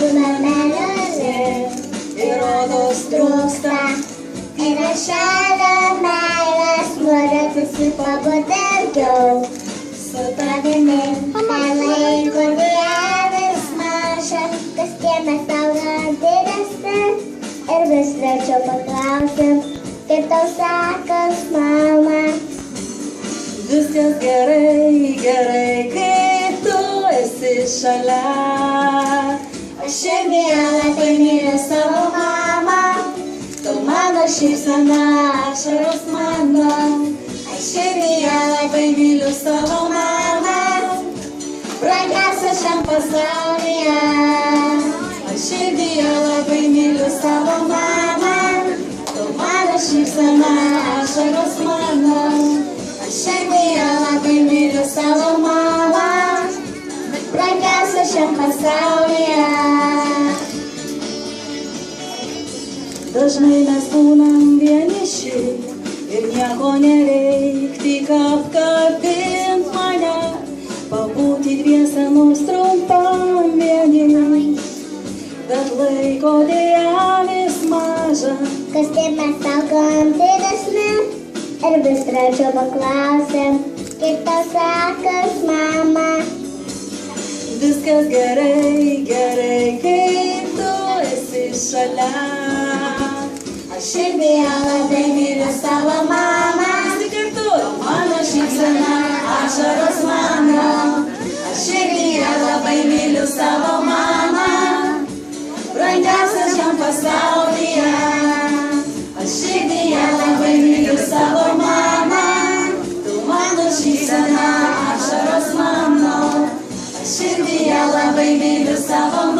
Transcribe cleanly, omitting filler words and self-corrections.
būna meilė ir rodos trūksta. Ir aš šalia meilės norėtųsi pabūti ilgiau. Su tavimi laiko vis maža, kas kieme sauga didesnė. Ir vis rečiau paklausim, kaip tau sekas, mama. Viskas gerai, gerai, kai tu esi šalia. Aš širdyje labai myliu savo mamą. Tu mano šypsena, ašaros mano. Aš širdyje labai myliu savo mamą. Brangiausia šiam pasaulyje. Aš širdyje labai myliu savo mamą. Tu mano šypsena, Ašaros mano. aš širdyje labai myliu savo mamą. Brangiausia šiam pasaulyje. Dažnai mes būnam vieniši ir nieko nereik, tik apkabint mane, pabūti dviese nors trumpam vieni. Bet laiko dėja vis maža, Kas taip mes saugom didesnė. Ir vis rečiau paklausim, kaip tau sekas, mama. viskas gerai, gerai, kai tu esi šalia. Aš širdyje labai myliu savo mamą. Visi kartu, mano šypsena, ašaros mano. Aš širdyje labai myliu savo mamą. Brangiausia šiam pasaulyje. Aš širdyje labai myliu savo mamą. Tu mano šypsena, ašaros mano. Aš širdyje labai myliu savo mamą.